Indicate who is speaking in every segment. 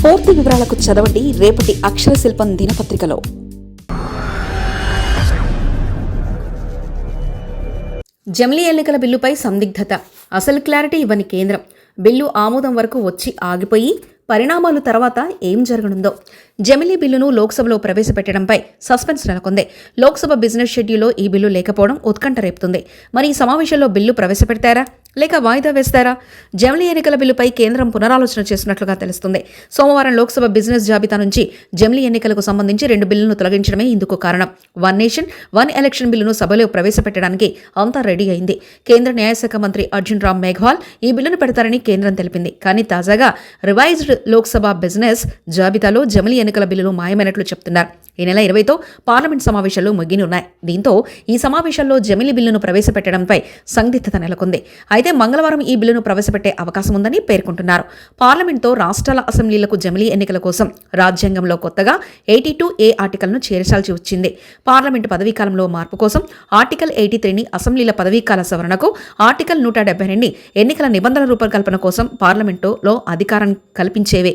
Speaker 1: పూర్తి వివరాలకు చదవండి రేపటి అక్షర శిల్పం దినపత్రికలో.
Speaker 2: జమిలీ ఎన్నికల బిల్లుపై సందిగ్ధత, అసలు క్లారిటీ ఇవ్వని కేంద్రం. బిల్లు ఆమోదం వరకు వచ్చి ఆగిపోయి పరిణామాలు తర్వాత ఏం జరగనుందో. జమిలీ బిల్లును లోక్సభలో ప్రవేశపెట్టడంపై సస్పెన్స్ నెలకొంది. లోక్సభ బిజినెస్ షెడ్యూల్లో ఈ బిల్లు లేకపోవడం ఉత్కంఠ రేపుతుంది. మరి ఈ సమావేశంలో బిల్లు ప్రవేశపెడతారా లేక వాయిదా వేస్తారా? జమిలీ ఎన్నికల బిల్లుపై కేంద్రం పునరాలోచన చేస్తున్నట్లుగా తెలుస్తుంది. సోమవారం లోక్సభ బిజినెస్ జాబితా నుంచి జమిలీ ఎన్నికలకు సంబంధించి 2 బిల్లులను తొలగించడమే ఇందుకు కారణం. వన్ నేషన్ వన్ ఎలక్షన్ బిల్లును సభలో ప్రవేశపెట్టడానికి అంతా రెడీ అయింది. కేంద్ర న్యాయశాఖ మంత్రి అర్జున్ రామ్ మేఘ్వాల్ ఈ బిల్లును పెడతారని కేంద్రం తెలిపింది. కానీ తాజాగా రివైజ్డ్ లోక్సభ బిజినెస్ జాబితాలో జమిలీ ఎన్నికల బిల్లులు మాయమైనట్లు చెప్తున్నారు. ఈ నెల 20తో పార్లమెంట్ సమావేశాలు ముగినున్నాయి. దీంతో ఈ సమావేశాల్లో జమిలీ బిల్లును ప్రవేశపెట్టడంపై సందిగ్ధత నెలకొంది. అయితే మంగళవారం ఈ బిల్లును ప్రవేశపెట్టే అవకాశం ఉందని పేర్కొంటున్నారు. పార్లమెంట్తో రాష్ట్రాల అసెంబ్లీలకు జమిలీ ఎన్నికల కోసం రాజ్యాంగంలో కొత్తగా 82A ఆర్టికల్ను చేర్చాల్సి వచ్చింది. పార్లమెంటు పదవీకాలంలో మార్పు కోసం ఆర్టికల్ 83ని, అసెంబ్లీల పదవీకాల సవరణకు ఆర్టికల్ 172ని, ఎన్నికల నిబంధనల రూపకల్పన కోసం పార్లమెంటులో అధికారం కల్పించేవే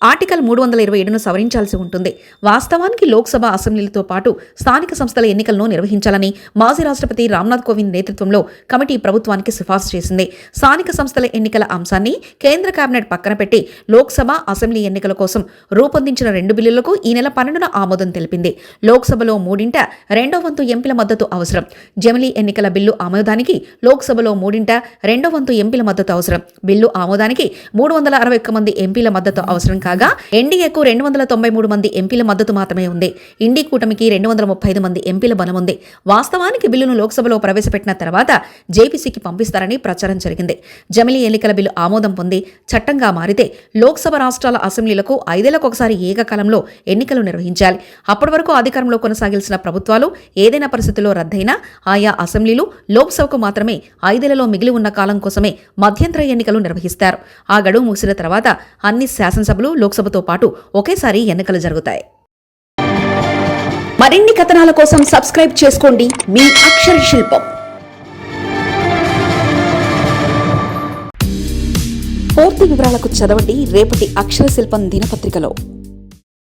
Speaker 2: ఆర్టికల్ 327ను సవరించాల్సి ఉంటుంది. వాస్తవానికి లోక్సభ, అసెంబ్లీలతో పాటు స్థానిక సంస్థల ఎన్నికలను నిర్వహించాలని మాజీ రాష్ట్రపతి రామ్నాథ్ కోవింద్ నేతృత్వంలో కమిటీ ప్రభుత్వానికి సిఫార్సు చేసింది. స్థానిక సంస్థల ఎన్నికల అంశాన్ని కేంద్ర కేబినెట్ పక్కన పెట్టి లోక్సభ, అసెంబ్లీ ఎన్నికల కోసం రూపొందించిన 2 బిల్లులకు ఈ నెల 12న ఆమోదం తెలిపింది. లోక్సభలో 3/2 ఎంపీల మద్దతు అవసరం. జమిలీ ఎన్నికల బిల్లు ఆమోదానికి లోక్సభలో 3/2 ఎంపీల మద్దతు అవసరం. బిల్లు ఆమోదానికి 361 మంది ఎంపీల మద్దతు అవసరం కాగా ఎన్డీఏకు 293 మంది ఎంపీల మద్దతు మాత్రమే ఉంది. ఇండీ కూటమికి 235 మంది ఎంపీల బలం ఉంది. వాస్తవానికి బిల్లును లోక్సభలో ప్రవేశపెట్టిన తర్వాత జేపీసీకి పంపిస్తారని ప్రచారం జరిగింది. జమిలీ ఎన్నికల బిల్లు ఆమోదం పొంది చట్టంగా మారితే లోక్సభ, రాష్ట్రాల అసెంబ్లీలకు 5 ఏళ్లకొకసారి ఏకకాలంలో ఎన్నికలు నిర్వహించాలి. అప్పటి వరకు అధికారంలో కొనసాగాల్సిన ప్రభుత్వాలు ఏదైనా పరిస్థితుల్లో రద్దయినా ఆయా అసెంబ్లీలు, లోక్సభకు మాత్రమే 5 ఏళ్లలో మిగిలి ఉన్న కాలం కోసమే మధ్యంతర ఎన్నికలు నిర్వహిస్తారు. ఆ గడువు ముగిసిన తర్వాత అన్ని శాసనసభలు, లోక్సభతో పాటు ఒకేసారి ఎన్నికలు జరుగుతాయి.
Speaker 1: మరిన్ని కథనాల కోసం సబ్స్క్రైబ్ చేసుకోండి మీ అక్షర శిల్పం. పూర్తి వివరాలకు చదవండి రేపటి అక్షర శిల్పం దినపత్రికలో.